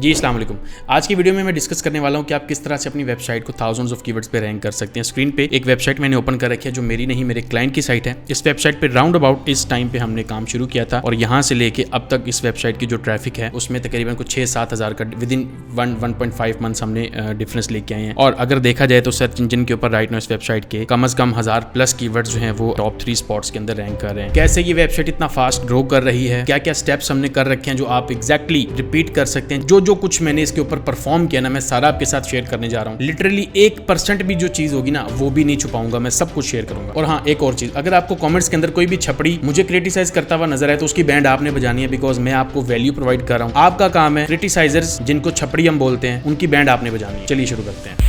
जी अस्सलाम वालेकुम। आज की वीडियो में मैं डिस्कस करने वाला हूं कि आप किस तरह से अपनी वेबसाइट को थाउजेंड्स ऑफ कीवर्ड्स पे रैंक कर सकते हैं। स्क्रीन पे एक वेबसाइट मैंने ओपन कर रखी है जो मेरी नहीं मेरे क्लाइंट की साइट है। इस वेबसाइट पे राउंड अबाउट इस टाइम पे हमने काम शुरू किया था और यहाँ से लेके अब तक इस वेबसाइट की जो ट्रैफिक है उसमें तकरीबन कुछ 6-7 हज़ार का विद इन 1.5 मंथ्स हमने डिफरेंस लेके आए हैं। और अगर देखा जाए तो सर्च इंजन के ऊपर राइट नाउ इस वेबसाइट के कम से कम 1000+ कीवर्ड्स जो हैं वो टॉप 3 स्पॉट्स के अंदर रैंक कर रहे हैं। कैसे ये वेबसाइट इतना फास्ट ग्रो कर रही है, क्या क्या स्टेप्स हमने कर रखे हैं जो आप एग्जैक्टली रिपीट कर सकते हैं। जो कुछ मैंने इसके ऊपर परफॉर्म किया ना, मैं सारा आपके साथ शेयर करने जा रहा हूँ। लिटरली 1% भी जो चीज होगी ना वो भी नहीं छुपाऊंगा, मैं सब कुछ शेयर करूंगा। और हाँ, एक और चीज, अगर आपको कमेंट्स के अंदर कोई भी छपड़ी मुझे क्रिटिसाइज करता हुआ नजर आए तो उसकी बैंड आपने बजानी है, बिकॉज मैं आपको वैल्यू प्रोवाइड कर रहा हूँ। आपका काम है क्रिटिसाइजर्स जिनको छपड़ी हम बोलते हैं उनकी बैंड आपने बजानी है। चलिए शुरू करते हैं।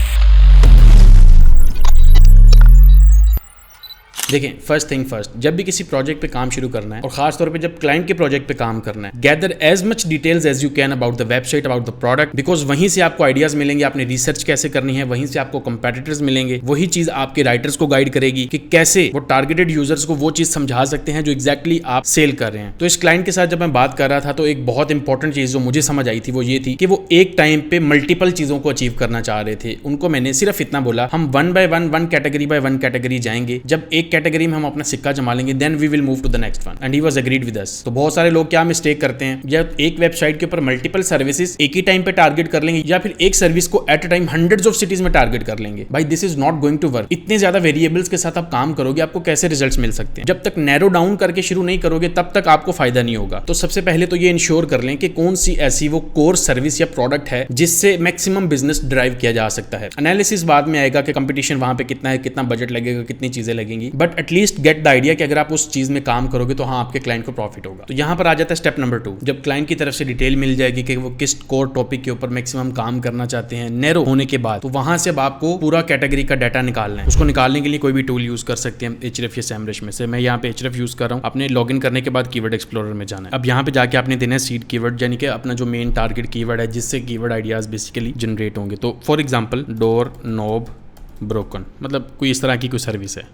देखें, फर्स्ट थिंग फर्स्ट, जब भी किसी प्रोजेक्ट पे काम शुरू करना है और खास तौर पे जब क्लाइंट के प्रोजेक्ट पे काम करना है, gather as much details as you can about the website, about the product, because वहीं से आपको आइडियाज मिलेंगे आपने रिसर्च कैसे करनी है, वहीं से आपको कंपेटिटर्स मिलेंगे, वही चीज आपके राइटर्स को गाइड करेगी कि कैसे वो टारगेटेड यूजर्स को वो चीज समझा सकते हैं जो एग्जैक्टली आप सेल कर रहे हैं। तो इस क्लाइंट के साथ जब मैं बात कर रहा था तो एक बहुत इंपॉर्टेंट चीज जो मुझे समझ आई थी वो ये थी कि वो एक टाइम पे मल्टीपल चीजों को अचीव करना चाह रहे थे। उनको मैंने सिर्फ इतना बोला, हम one by one category by one category जाएंगे। जब एक कैटेगरी में हम अपना सिक्का जमा लेंगे then we will move to the next one, and he was agreed with us. तो बहुत सारे लोग क्या मिस्टेक करते हैं, या एक वेबसाइट के ऊपर मल्टीपल सर्विसेज एक ही टाइम पे टारगेट कर लेंगे, या फिर एक सर्विस को at a time hundreds of cities में टारगेट कर लेंगे। भाई this is not going to work. इतने ज्यादा वेरिएबल्स के साथ आप काम करोगे, आपको कैसे रिजल्ट्स मिल सकते हैं। जब तक नैरो डाउन करके शुरू नहीं करोगे तब तक आपको फायदा नहीं होगा। तो सबसे पहले तो ये इंश्योर कर लें कि कौन सी ऐसी वो कोर सर्विस या प्रोडक्ट है जिससे मैक्सिमम बिजनेस ड्राइव किया जा सकता है। एनालिसिस बाद में आएगा कि कंपटीशन वहां पे कितना है, कितना बजट लगेगा, कितनी चीजें लगेंगी, but at least get the idea कि अगर आप उस चीज में काम करोगे तो हाँ आपके क्लाइंट को प्रॉफिट होगा। तो यहां पर आ जाता है स्टेप नंबर 2। जब क्लाइंट की तरफ से डिटेल मिल जाएगी कि वो किस कोर टॉपिक के ऊपर मैक्सिमम काम करना चाहते हैं, नैरो होने के बाद तो वहां से अब आपको पूरा कैटेगरी का डाटा निकालना है। उसको निकालने के लिए कोई भी टूल यूज कर सकते हैं, Ahrefs या SEMrush में से। मैं यहाँ पे Ahrefs यूज कर रहा हूँ। अपने लॉगिन करने के बाद कीवर्ड एक्सप्लोरर में जाना है। अब यहाँ पे जाके आपने देना है सीड कीवर्ड, यानी कि अपना जो मेन टारगेट कीवर्ड है जिससे कीवर्ड आइडियाज बेसिकली जनरेट होंगे। तो for example door knob broken, मतलब कोई इस तरह की कोई सर्विस है।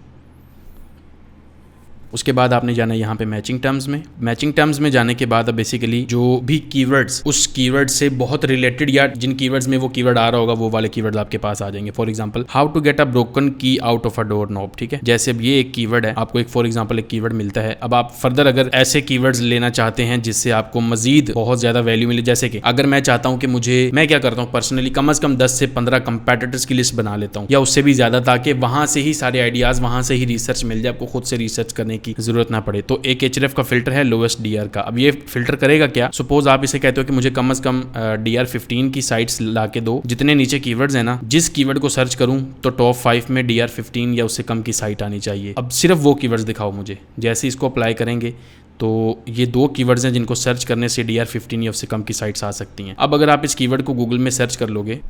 उसके बाद आपने जाना है यहाँ पे मैचिंग टर्म्स में। मैचिंग टर्म्स में जाने के बाद अब बेसिकली जो भी कीवर्ड्स उस कीवर्ड से बहुत रिलेटेड या जिन कीवर्ड्स में वो कीवर्ड आ रहा होगा वो वाले कीवर्ड आपके पास आ जाएंगे। For example how to get a broken key out of a door knob, ठीक है। जैसे अब ये एक कीवर्ड है, आपको एक फॉर एग्जांपल एक कीवर्ड मिलता है। अब आप फर्दर अगर ऐसे कीवर्ड्स लेना चाहते हैं जिससे आपको मजीद बहुत ज्यादा वैल्यू मिले, जैसे कि अगर मैं चाहता हूँ कि मैं क्या करता हूँ पर्सनली कम से कम 10 से 15 कंपेटिटर्स की लिस्ट बना लेता हूँ या उससे भी ज्यादा, ताकि वहां से ही सारे आइडियाज, वहां से ही रिसर्च मिल जाए, आपको खुद से रिसर्च करने की जरूरत ना पड़े। तो एक Ahrefs का फिल्टर है लोएस्ट DR का। अब ये फिल्टर करेगा क्या, सपोज आप इसे कहते हो कि मुझे कम से कम DR15 की साइट्स ला के दो, जितने नीचे कीवर्ड्स हैं ना, जिस कीवर्ड को सर्च करूं तो टॉप 5 में DR15 या उससे कम की साइट आनी चाहिए। अब सिर्फ वो कीवर्ड्स दिखाओ मुझे। जैसे इसको अप्लाई करेंगे तो ये 2 कीवर्ड्स हैं जिनको सर्च करने से DR15 या उससे कम की साइट्स आ सकती हैं। अब अगर आप इस कीवर्ड को गूगल में सर्च कर लोगे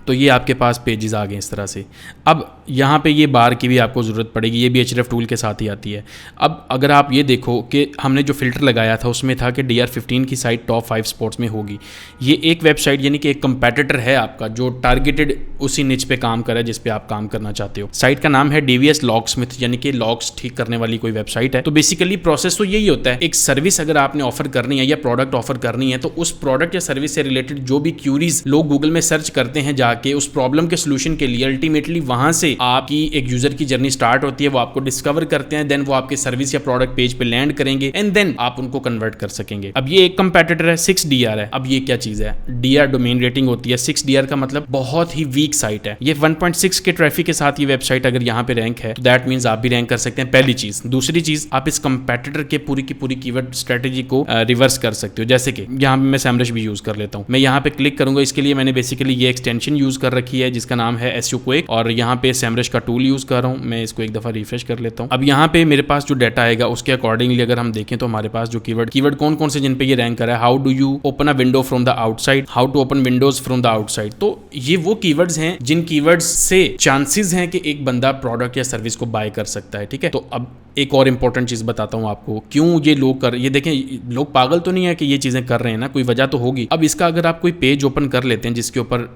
तो ये आपके पास पेजेस आ गए इस तरह से। अब यहाँ पे ये बार की भी आपको ज़रूरत पड़ेगी, ये भी Ahrefs टूल के साथ ही आती है। अब अगर आप ये देखो कि हमने जो फिल्टर लगाया था उसमें था कि DR15 की साइट टॉप 5 स्पॉट्स में होगी। ये एक वेबसाइट यानी कि एक कंपेटिटर है आपका जो टारगेटेड उसी निच पे काम कर रहा है जिस पे आप काम करना चाहते हो। साइट का नाम है DVS लॉकस्मिथ, यानी कि लॉक्स ठीक करने वाली कोई वेबसाइट है। तो बेसिकली प्रोसेस तो यही होता है, एक सर्विस अगर आपने ऑफर करनी है या प्रोडक्ट ऑफर करनी है तो उस प्रोडक्ट या सर्विस से रिलेटेड जो भी क्यूरीज लोग गूगल में सर्च करते हैं जाके उस प्रॉब्लम के सोल्यूशन के लिए, अल्टीमेटली वहां से आपकी एक यूजर की जर्नी स्टार्ट होती है। वो आपको डिस्कवर करते हैं, देन वो आपके सर्विस या प्रोडक्ट पेज पे लैंड करेंगे एंड देन आप उनको कन्वर्ट कर सकेंगे। अब ये एक कंपेटिटर है, 6DR है। अब ये क्या चीज है, DR डोमेन रेटिंग होती है। 6DR का मतलब बहुत ही वीक साइट है। ये 1.6 के ट्रैफिक के साथ ये वेबसाइट अगर यहाँ पे रैंक है तो दैट मींस आप भी रैंक कर सकते हैं, पहली चीज। दूसरी चीज, आप इस कंपेटिटर के पूरी की पूरी कीवर्ड स्ट्रेटेजी को रिवर्स कर सकते हो। जैसे कि यहाँ पे मैं SEMrush भी यूज कर लेता हूँ। मैं यहाँ पे क्लिक करूंगा, इसके लिए मैंने बेसिकली ये एक्सटेंशन यूज कर रखी है जिसका नाम है SEO Quake, और यहाँ पे SEMrush का टूल यूज कर रहा हूँ। मैं इसको एक दफा रिफ्रेश कर लेता हूँ। अब यहाँ पे मेरे पास जो डाटा आएगा उसके अकॉर्डिंगली अगर हम देखें तो हमारे पास जो कीवर्ड कौन कौन से जिन पे ये रैंक कर रहा है, how do you open a window from the outside, how to open windows from the outside. तो ये वो कीवर्ड्स हैं जिन कीवर्ड्स से चांसेस हैं कि एक बंदा प्रोडक्ट या सर्विस को बाय कर सकता है, ठीक है। तो अब एक और इंपॉर्टेंट चीज बताता हूँ आपको, क्यों ये लोग ये देखें, लोग पागल तो नहीं है कि ये चीजें कर रहे हैं ना, कोई वजह तो होगी। अब इसका अगर आप कोई पेज ओपन कर लेते हैं जिसके ऊपर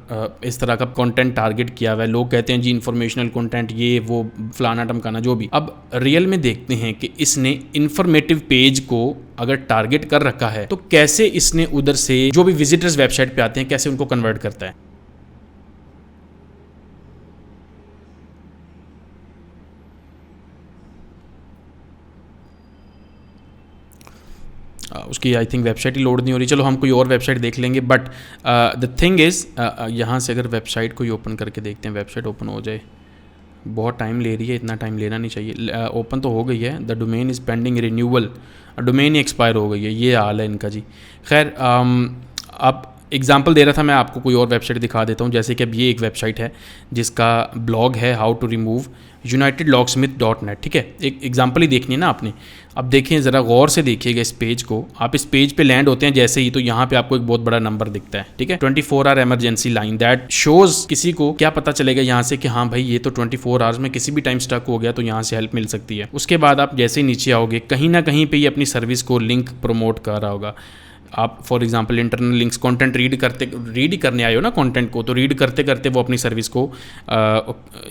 किस तरह का कंटेंट टारगेट किया हुआ है। लोग कहते हैं जी इन्फॉर्मेशनल कंटेंट, ये वो फलाना टमकाना जो भी। अब रियल में देखते हैं कि इसने इन्फॉर्मेटिव पेज को अगर टारगेट कर रखा है तो कैसे इसने उधर से जो भी विजिटर्स वेबसाइट पे आते हैं कैसे उनको कन्वर्ट करता है। उसकी I think website he load नहीं हो रही। चलो हम कोई और वेबसाइट देख लेंगे। बट द थिंग इज़ यहाँ से अगर वेबसाइट कोई ओपन करके देखते हैं, वेबसाइट ओपन हो जाए, बहुत टाइम ले रही है, इतना टाइम लेना नहीं चाहिए। ओपन तो हो गई है। The domain is pending renewal, domain he expire हो गई है, ये हाल है इनका जी। खैर अब एग्जाम्पल दे रहा था मैं आपको, कोई और वेबसाइट दिखा देता हूँ। जैसे कि अब ये एक वेबसाइट है जिसका ब्लॉग है हाउ टू रिमूव unitedlocksmith.net, ठीक है। एक एग्जाम्पल ही देखनी है ना आपने। अब देखें ज़रा गौर से देखिएगा इस पेज को। आप इस पेज पे लैंड होते हैं जैसे ही, तो यहाँ पे आपको एक बहुत बड़ा नंबर दिखता है, ठीक है, 24 hour emergency line. That shows किसी को क्या पता चलेगा यहाँ से कि हाँ भाई ये तो 24 आवर्स में किसी भी टाइम स्टक हो गया तो यहाँ से हेल्प मिल सकती है। उसके बाद आप जैसे ही नीचे आओगे, कहीं ना कहीं पर ये अपनी सर्विस को लिंक प्रमोट कर रहा होगा। आप for example internal links content read ही करने आए हो ना कंटेंट को, तो रीड करते करते वो अपनी सर्विस को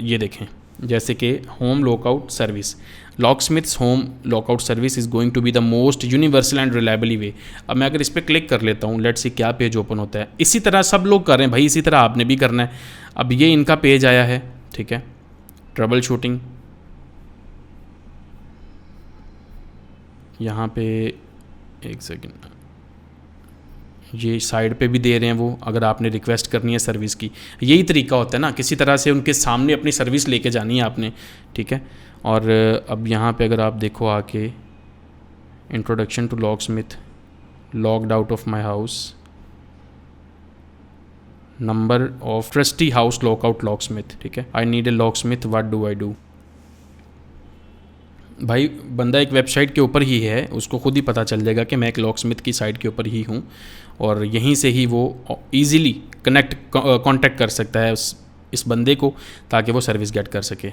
ये देखें, जैसे कि home lockout service, locksmiths home lockout service is going to be the most universal and reliably way. अब मैं अगर इस पर क्लिक कर लेता हूँ, लेट्स सी क्या पेज ओपन होता है। इसी तरह सब लोग कर रहे हैं भाई, इसी तरह आपने भी करना है। अब ये इनका पेज आया है, ठीक है, ट्रबल शूटिंग। यहाँ पे एक सेकेंड, ये साइड पे भी दे रहे हैं वो, अगर आपने रिक्वेस्ट करनी है सर्विस की। यही तरीका होता है ना, किसी तरह से उनके सामने अपनी सर्विस लेके जानी है आपने, ठीक है। और अब यहाँ पे अगर आप देखो आके, introduction to locksmith, locked out of my house, number of trustee house lockout locksmith, ठीक है, I need a locksmith, what do I do. भाई बंदा एक वेबसाइट के ऊपर ही है, उसको खुद ही पता चल जाएगा कि मैं एक लॉकस्मिथ की साइट के ऊपर ही हूँ, और यहीं से ही वो इजीली कांटेक्ट कर सकता है इस बंदे को, ताकि वो सर्विस गेट कर सके।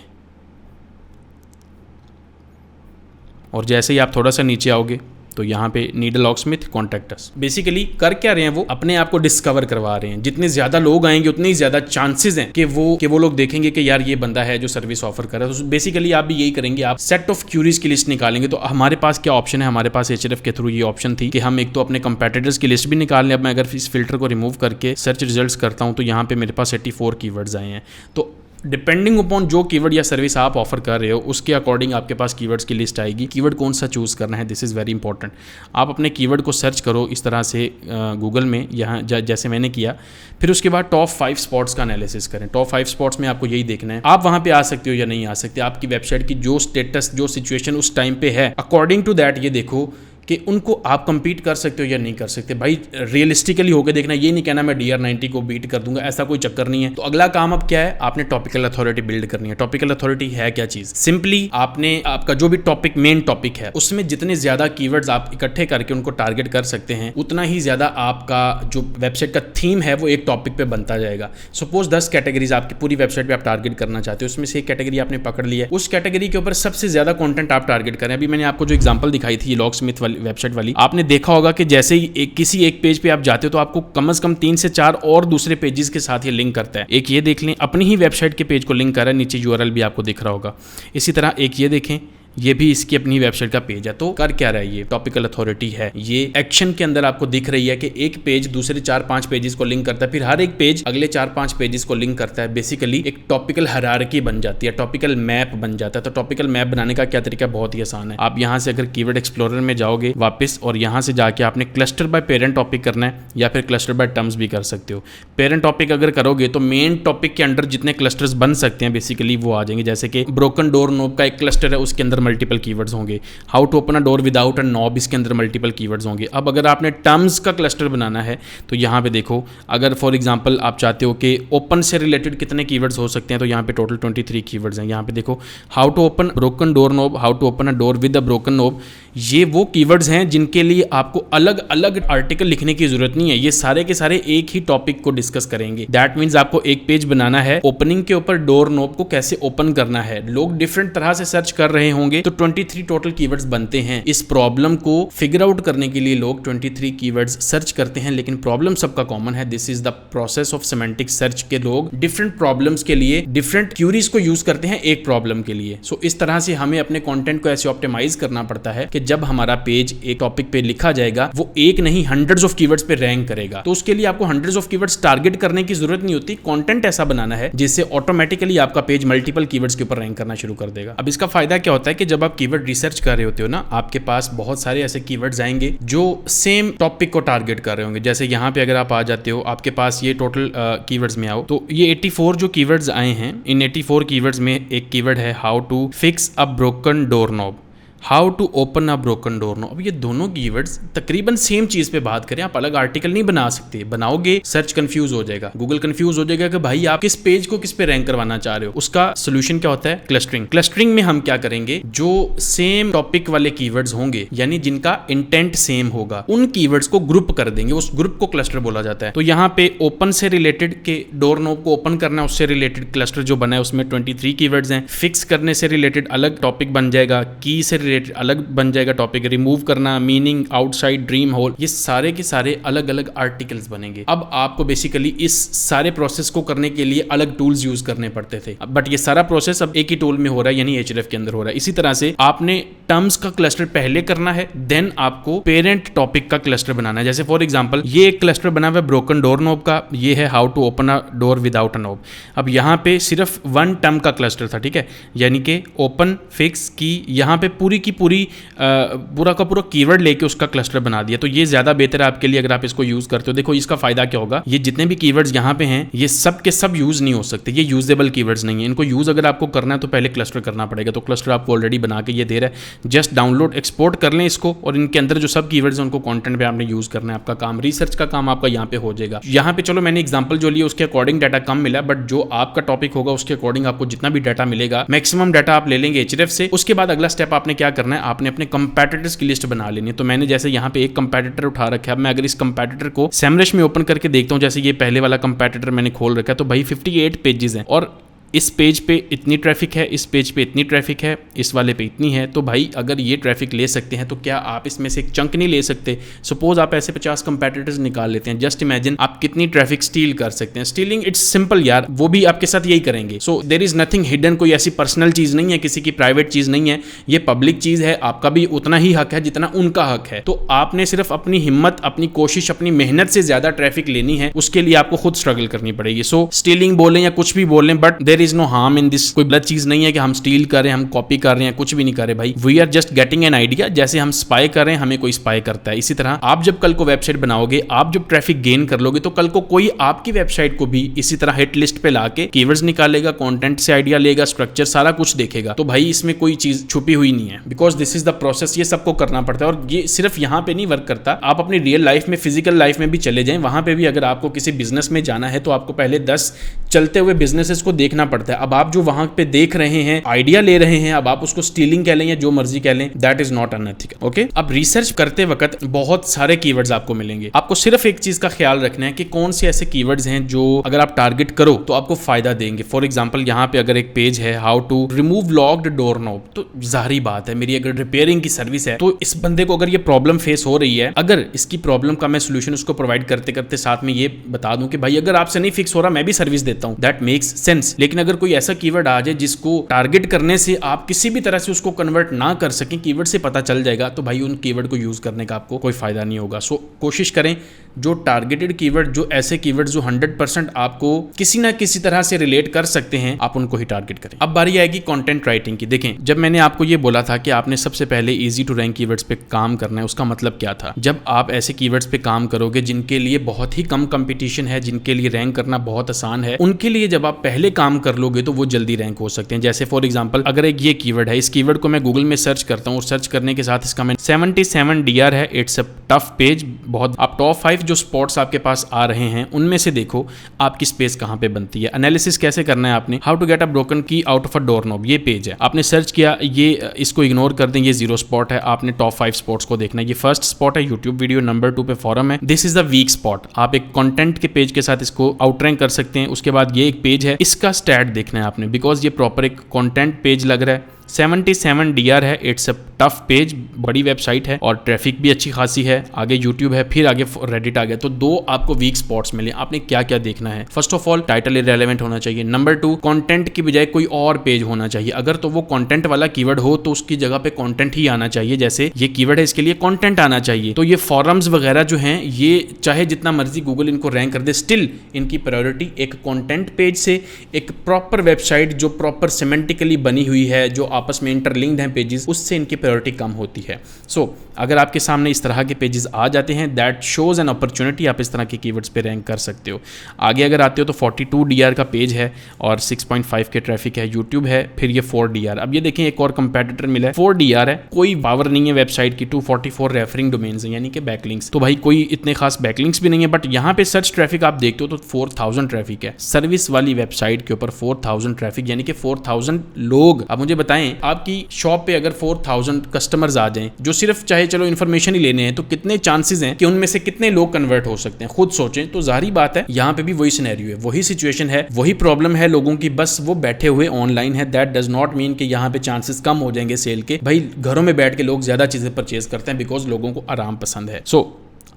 और जैसे ही आप थोड़ा सा नीचे आओगे तो यहाँ पे need a locksmith, contact us. Basically कर क्या रहे हैं, वो अपने आप को डिस्कवर करवा रहे हैं। जितने ज़्यादा लोग आएंगे उतने ही ज़्यादा चांसेस हैं कि वो लोग देखेंगे कि यार ये बंदा है जो सर्विस ऑफर कर रहा है। तो बेसिकली आप भी यही करेंगे, आप सेट ऑफ क्यूरीज की लिस्ट निकालेंगे। तो हमारे पास क्या ऑप्शन है, हमारे पास एचआरएफ के थ्रू ये ऑप्शन थी कि हम एक तो अपने कंपेटिटर्स की लिस्ट भी निकाल लें। अब मैं अगर इस फिल्टर को रिमूव करके सर्च रिजल्ट्स करता हूँ तो यहाँ पे मेरे पास 84 कीवर्ड्स आए हैं। तो डिपेंडिंग अपॉन जो कीवर्ड या सर्विस आप ऑफर कर रहे हो उसके अकॉर्डिंग आपके पास कीवर्ड्स की लिस्ट आएगी। कीवर्ड कौन सा चूज़ करना है, दिस इज़ वेरी इंपॉर्टेंट। आप अपने कीवर्ड को सर्च करो इस तरह से गूगल में, यहाँ जैसे मैंने किया। फिर उसके बाद टॉप 5 स्पॉट्स का एनालिसिस करें। टॉप 5 स्पॉट्स में आपको यही देखना है, आप वहाँ पे आ सकते हो या नहीं आ सकते। आपकी वेबसाइट की जो स्टेटस, जो सिचुएशन उस टाइम पे है, अकॉर्डिंग टू दैट ये देखो कि उनको आप compete कर सकते हो या नहीं कर सकते। भाई रियलिस्टिकली होकर देखना, ये नहीं कहना मैं DR90 को बीट कर दूंगा, ऐसा कोई चक्कर नहीं है। तो अगला काम अब क्या है, आपने टॉपिकल अथॉरिटी बिल्ड करनी है। टॉपिकल अथॉरिटी है क्या चीज़, सिंपली आपने आपका जो भी टॉपिक, मेन टॉपिक है, उसमें जितने ज़्यादा कीवर्ड्स आप इकट्ठे करके उनको टारगेट कर सकते हैं, उतना ही ज़्यादा आपका जो वेबसाइट का थीम है वो एक टॉपिक पे बनता जाएगा। सपोज 10 कैटेगरीज आपकी पूरी वेबसाइट पे आप टारगेट करना चाहते हो, उसमें से एक कैटेगरी आपने पकड़ लिया है, उस कैटेगरी के ऊपर सबसे ज़्यादा कॉन्टेंट आप टारगेट करें। अभी मैंने आपको जो एग्जाम्पल दिखाई थी लॉकस्मिथ वाली वेबसाइट वाली, आपने देखा होगा कि जैसे ही किसी एक पेज पे आप जाते हो तो आपको कम से कम 3 से 4 और दूसरे पेजेस के साथ ये लिंक करता है। एक ये देख लें, अपनी ही वेबसाइट के पेज को लिंक कर रहा है, नीचे यूआरएल भी आपको दिख रहा होगा। इसी तरह एक ये देखें, ये भी इसकी अपनी वेबसाइट का पेज है। तो कर क्या रहा है, ये टॉपिकल अथॉरिटी है। ये एक्शन के अंदर आपको दिख रही है कि एक पेज दूसरे 4-5 पेजेस को लिंक करता है, फिर हर एक पेज अगले 4-5 पेजेस को लिंक करता है। बेसिकली एक टॉपिकल हायरार्की बन जाती है, टॉपिकल मैप बन जाता है। तो टॉपिकल मैप बनाने का क्या तरीका, बहुत ही आसान है। आप यहाँ से अगर कीवर्ड एक्सप्लोरर में जाओगे वापस, और यहाँ से जाके आपने क्लस्टर बाय पेरेंट टॉपिक करना है, या फिर क्लस्टर बाय टर्म्स भी कर सकते हो। पेरेंट टॉपिक अगर करोगे तो मेन टॉपिक के अंडर जितने क्लस्टर्स बन सकते हैं बेसिकली वो आ जाएंगे। जैसे कि ब्रोकन डोर नॉब का एक क्लस्टर है, उसके अंदर मल्टीपल कीवर्ड्स होंगे। How to open a door without a knob, इसके अंदर मल्टीपल कीवर्ड्स होंगे। अब अगर आपने टर्म्स का क्लस्टर बनाना है तो यहाँ पे देखो, अगर फॉर एग्जांपल आप चाहते हो कि ओपन से रिलेटेड कितने कीवर्ड्स हो सकते हैं, तो यहाँ पे टोटल 23 कीवर्ड्स हैं। यहाँ पे देखो, how to open broken door knob, how to open a door with a broken knob, ये वो कीवर्ड्स हैं जिनके लिए आपको अलग अलग आर्टिकल लिखने की जरूरत नहीं है, ये सारे के सारे एक ही टॉपिक को डिस्कस करेंगे। दैट मीन्स आपको एक पेज बनाना है, ओपनिंग के ऊपर डोर नॉब को कैसे ओपन करना है। लोग डिफरेंट तरह से सर्च कर रहे होंगे, तो 23 टोटल कीवर्ड्स बनते हैं। इस प्रॉब्लम को फिगर आउट करने के लिए लोग 23 कीवर्ड्स सर्च करते हैं, लेकिन प्रॉब्लम सबका कॉमन है। This is the process of semantic search के लोग डिफरेंट प्रॉब्लम्स के लिए डिफरेंट क्यूरीज को यूज करते हैं एक प्रॉब्लम के लिए। सो इस तरह से हमें अपने कंटेंट को ऐसे ऑप्टिमाइज करना पड़ता है कि जब हमारा पेज एक टॉपिक पे लिखा जाएगा वो एक नहीं हंड्रेड्स ऑफ कीवर्ड्स पे रैंक करेगा। तो उसके लिए आपको हंड्रेड्स ऑफ कीवर्ड्स टारगेट करने की जरूरत नहीं होती, कंटेंट ऐसा बनाना है जिससे ऑटोमेटिकली आपका पेज मल्टीपल कीवर्ड्स के ऊपर रैंक करना शुरू कर देगा। अब इसका फायदा क्या होता है कि जब आप कीवर्ड रिसर्च कर रहे होते हो ना, आपके पास बहुत सारे ऐसे कीवर्ड्स आएंगे जो सेम टॉपिक को टारगेट कर रहे होंगे। जैसे यहाँ पे अगर आप आ जाते हो, आपके पास ये टोटल कीवर्ड्स में आओ तो ये 84 जो कीवर्ड्स आए हैं, इन 84 कीवर्ड्स में एक कीवर्ड है how to fix a broken door knob, how to open a broken door knob. अब ये दोनों कीवर्ड्स तकरीबन सेम चीज पे बात करें, आप अलग आर्टिकल नहीं बना सकते, बनाओगे सर्च कंफ्यूज हो जाएगा, गूगल कंफ्यूज हो जाएगा कि भाई आप किस पेज को किस पे रैंक करवाना चाह रहे हो। उसका सोल्यूशन क्या होता है? क्लस्टरिंग। क्लस्टरिंग में हम क्या करेंगे, जो सेम टॉपिक वाले कीवर्ड्स होंगे यानी जिनका इंटेंट सेम होगा, उन कीवर्ड्स को ग्रुप कर देंगे, उस ग्रुप को क्लस्टर बोला जाता है। तो यहाँ पे ओपन से रिलेटेड के डोर नॉब को ओपन करना है, उससे रिलेटेड क्लस्टर जो बना है उसमें 23 कीवर्ड्स हैं। फिक्स करने से रिलेटेड अलग टॉपिक बन जाएगा, की से रिलेटेड अलग बन जाएगा टॉपिक, रिमूव करना, मीनिंग, आउटसाइड, ड्रीम होल, ये सारे के सारे अलग अलग आर्टिकल्स बनेंगे। अब आपको बेसिकली इस सारे प्रोसेस को करने के लिए अलग टूल्स यूज करने पड़ते थे, बट ये सारा प्रोसेस अब एक ही टूल में हो रहा है, यानी Href के अंदर हो रहा है। इसी तरह से आपने टर्म्स का क्लस्टर पहले करना है, देन आपको पेरेंट टॉपिक का क्लस्टर बनाना है। जैसे फॉर एग्जांपल ये एक क्लस्टर बना हुआ है ब्रोकन डोर नॉब का, ये है how to open a door without a knob. अब यहाँ पे सिर्फ वन टर्म का क्लस्टर था, ठीक है, यानी कि ओपन, फिक्स, की, यहाँ पे पूरी की पूरी पूरा का पूरा कीवर्ड लेके उसका क्लस्टर बना दिया। तो ये ज्यादा बेहतर है आपके लिए अगर आप इसको यूज करते हो। देखो इसका फायदा क्या होगा, ये जितने भी कीवर्ड्स यहाँ पे हैं ये सब के सब यूज नहीं हो सकते, ये यूजेबल कीवर्ड्स नहीं है। इनको यूज अगर आपको करना है तो पहले क्लस्टर करना पड़ेगा। तो क्लस्टर आपको ऑलरेडी बना के ये दे रहा है, जस्ट डाउनलोड एक्सपोर्ट कर लें इसको, और इनके अंदर जो सब कीवर्ड्स हैं उनको कंटेंट पे आपने यूज करना है। आपका काम, रिसर्च का काम आपका यहाँ पे हो जाएगा। यहाँ पे चलो मैंने एग्जांपल जो लिया उसके अकॉर्डिंग डाटा कम मिला, बट जो आपका टॉपिक होगा उसके अकॉर्डिंग आपको जितना भी डाटा मिलेगा मैक्सिमम डाटा आप ले लेंगे Href से। उसके बाद अगला स्टेप आपने क्या करना है, आपने अपने कंपैटिटर्स की लिस्ट बना लेनी है। तो मैंने जैसे यहाँ पे एक कंपैटिटर उठा रखा है, अब मैं अगर इस कंपैटिटर को SEMrush में ओपन करके देखता हूँ, जैसे ये पहले वाला कंपैटिटर मैंने खोल रखा है, तो भाई 58 पेजेस हैं और इस पेज पे इतनी ट्रैफिक है, इस पेज पे इतनी ट्रैफिक है, इस वाले पे इतनी है। तो भाई अगर ये ट्रैफिक ले सकते हैं तो क्या आप इसमें से एक चंक नहीं ले सकते? सपोज आप ऐसे 50 कंपैटिटर्स निकाल लेते हैं, जस्ट इमेजिन आप कितनी ट्रैफिक स्टील कर सकते हैं। स्टीलिंग इट्स सिंपल यार, वो भी आपके साथ यही करेंगे। So there is nothing hidden, कोई ऐसी पर्सनल चीज नहीं है, किसी की प्राइवेट चीज नहीं है, ये पब्लिक चीज है। आपका भी उतना ही हक है जितना उनका हक है। तो आपने सिर्फ अपनी हिम्मत, अपनी कोशिश, अपनी मेहनत से ज्यादा ट्रैफिक लेनी है, उसके लिए आपको खुद स्ट्रगल करनी पड़ेगी। सो स्टीलिंग बोलें या कुछ भी बोलें, but there is no harm in this. कोई गलत चीज नहीं है कि हम स्टील कर रहे हैं, हम कॉपी कर रहे हैं, कुछ भी नहीं कर रहे भाई। We are just getting an idea, जैसे हम स्पाई कर रहे हैं, हमें कोई स्पाई करता है। इसी तरह आप जब कल को वेबसाइट बनाओगे, आप जब ट्रैफिक गेन कर लोगे, तो कल को कोई आपकी वेबसाइट को भी इसी तरह हिट लिस्ट पे लाके कीवर्ड्स निकालेगा, कंटेंट से आइडिया लेगा, स्ट्रक्चर सारा कुछ देखेगा। तो भाई इसमें कोई चीज छुपी हुई नहीं है, because this is the process. ये सबको करना पड़ता है और ये सिर्फ यहाँ पे नहीं वर्क करता, आप अपनी रियल लाइफ में, फिजिकल लाइफ में भी चले जाएं, वहां पे भी अगर आपको किसी बिजनेस में जाना है तो आपको पहले 10 चलते हुए बिजनेसेस को देखना पड़ता है। अब आप जो वहां पे देख रहे हैं, आइडिया ले रहे हैं, अब आप उसको स्टीलिंग कह लें या जो मर्जी कह लें, that is not unethical. Okay, अब रिसर्च करते वक्त बहुत सारे कीवर्ड्स आपको मिलेंगे। आपको सिर्फ एक चीज का ख्याल रखना है कि कौन से ऐसे कीवर्ड्स हैं जो अगर आप टारगेट करो तो आपको फायदा देंगे। फॉर एग्जांपल यहाँ पे अगर एक पेज है how to remove locked door knob, तो जाहिर बात है मेरी अगर रिपेयरिंग की सर्विस है तो इस बंदे को अगर ये प्रॉब्लम फेस हो रही है, अगर इसकी प्रॉब्लम का मैं सोल्यूशन उसको प्रोवाइड करते करते साथ में ये बता दूं कि भाई अगर आपसे नहीं फिक्स हो रहा मैं भी सर्विस देता हूं, दैट मेक्स सेंस। लेकिन अगर कोई ऐसा कीवर्ड आ जाए जिसको टारगेट करने से आप किसी भी तरह से उसको कन्वर्ट ना कर सकें, कीवर्ड से पता चल जाएगा, तो भाई उन कीवर्ड को यूज करने का आपको कोई फायदा नहीं होगा। सो कोशिश करें जो टारगेटेड कीवर्ड, जो ऐसे कीवर्ड जो 100% आपको किसी ना किसी तरह से रिलेट कर सकते हैं, आप उनको ही टारगेट करें। अब बारी आएगी कंटेंट राइटिंग की। देखें, जब मैंने आपको ये बोला था कि आपने सबसे पहले इजी टू रैंक कीवर्ड्स पे काम करना है, उसका मतलब क्या था? जब आप ऐसे कीवर्ड्स पे काम करोगे जिनके लिए बहुत ही कम कंपटीशन है, जिनके लिए रैंक करना बहुत आसान है, उनके लिए जब आप पहले काम कर लोगे तो वो जल्दी रैंक हो सकते हैं। जैसे फॉर एग्जांपल अगर एक ये कीवर्ड है, इस कीवर्ड को मैं गूगल में सर्च करता हूँ और सर्च करने के साथ इसका मैं 77 DR है, इट्स अ टफ पेज, बहुत आप टॉप 5 5 जो स्पॉट्स आपके पास आ रहे हैं उनमें से देखो आपकी स्पेस कहाँ पे बनती है। एनालिसिस कैसे करना है आपने, how to get a broken key out of a door knob, ये पेज है, आपने सर्च किया, ये इसको इग्नोर कर दें, ये 0 स्पॉट है, आपने टॉप 5 स्पॉट्स को देखना है। ये फर्स्ट स्पॉट है यूट्यूब वीडियो, नंबर 2 पे फॉरम है, this is the week spot. आप एक कंटेंट के पेज के साथ इसको आउटरैंक कर सकते हैं। उसके बाद ये एक पेज है, इसका स्टैट देखना है आपने, बिकॉज ये प्रॉपर एक कंटेंट पेज लग रहा है। 77 DR है, इट्स अ टफ पेज, बड़ी वेबसाइट है और ट्रैफिक भी अच्छी खासी है। आगे यूट्यूब है, फिर आगे रेडिट आ गया, तो 2 आपको वीक स्पॉट्स मिले। आपने क्या क्या देखना है, first of all title irrelevant होना चाहिए, नंबर 2 कंटेंट की बजाय कोई और पेज होना चाहिए। अगर तो वो कंटेंट वाला कीवर्ड हो तो उसकी जगह पे कंटेंट ही आना चाहिए, जैसे ये कीवर्ड है इसके लिए कंटेंट आना चाहिए। तो ये फॉरम्स वगैरह जो हैं, ये चाहे जितना मर्जी गूगल इनको रैंक कर दे, स्टिल इनकी प्रायोरिटी एक कंटेंट पेज से एक प्रॉपर वेबसाइट जो प्रॉपर सिमेंटिकली बनी हुई है, जो आपस में इंटरलिंक्ड हैं पेजेस, उससे इनकी प्रायोरिटी कम होती है। सो अगर आपके सामने इस तरह के पेजेस आ जाते हैं, दैट शोज एन अपॉर्चुनिटी, आप इस तरह के कीवर्ड्स पे रैंक कर सकते हो। आगे अगर आते हो तो 42 DR का पेज है और 6.5 के ट्रैफिक है, यूट्यूब है, फिर ये 4 DR। अब ये देखें एक और कंपेटिटर मिला है, 4 DR है, कोई पावर नहीं है वेबसाइट की, 244 रेफरिंग डोमेन्स हैं, यानी कि बैकलिंक्स। तो भाई कोई इतने खास बैकलिंक्स भी नहीं है, बट यहाँ पे सर्च ट्रैफिक आप देखते हो तो 4000 ट्रैफिक है। सर्विस वाली वेबसाइट के ऊपर 4000 ट्रैफिक, यानी कि 4000 लोग। अब मुझे बताएं, आपकी शॉप पे अगर 4000 कस्टमर्स आ जाएं जो सिर्फ चाहे चलो इन्फॉर्मेशन ही लेने हैं, तो कितने चांसेस हैं कि उनमें से कितने लोग कन्वर्ट हो सकते हैं, खुद सोचें। तो जाहिर बात है यहाँ पे भी वही सिनेरियो है, वही सिचुएशन है, वही प्रॉब्लम है लोगों की, बस वो बैठे हुए ऑनलाइन है। दैट डज नॉट मीन कि यहाँ पे चांसेस कम हो जाएंगे सेल के। भाई घरों में बैठ के लोग ज्यादा चीजें परचेज करते हैं बिकॉज लोगों को आराम पसंद है। सो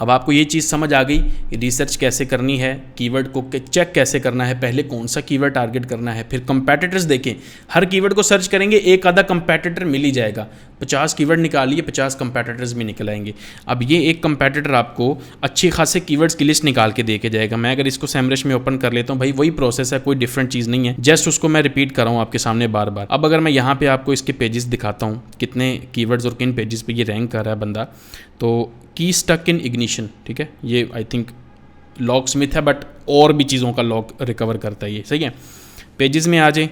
अब आपको ये चीज़ समझ आ गई कि रिसर्च कैसे करनी है, कीवर्ड को चेक कैसे करना है, पहले कौन सा कीवर्ड टारगेट करना है, फिर कंपैटिटर्स देखें। हर कीवर्ड को सर्च करेंगे, एक आधा कंपैटिटर मिल ही जाएगा। 50 कीवर्ड निकालिए, 50 कंपैटिटर्स भी निकल आएंगे। अब ये एक कंपैटिटर आपको अच्छी खासे कीवर्ड्स की लिस्ट निकाल के दे के जाएगा। मैं अगर इसको सैमरश में ओपन कर लेता हूँ, भाई वही प्रोसेस है, कोई डिफरेंट चीज़ नहीं है, जस्ट उसको मैं रिपीट कर रहा हूँ आपके सामने बार बार। अब अगर मैं यहाँ पे आपको इसके पेजेस दिखाता हूँ, कितने कीवर्ड्स और किन पेजेस पे ये रैंक कर रहा है बंदा, तो की स्टक इन इग्निशन, ठीक है, ये आई थिंक लॉग स्मिथ है, बट और भी चीज़ों का लॉग रिकवर करता है ये, सही है। पेजेस में आ जाए,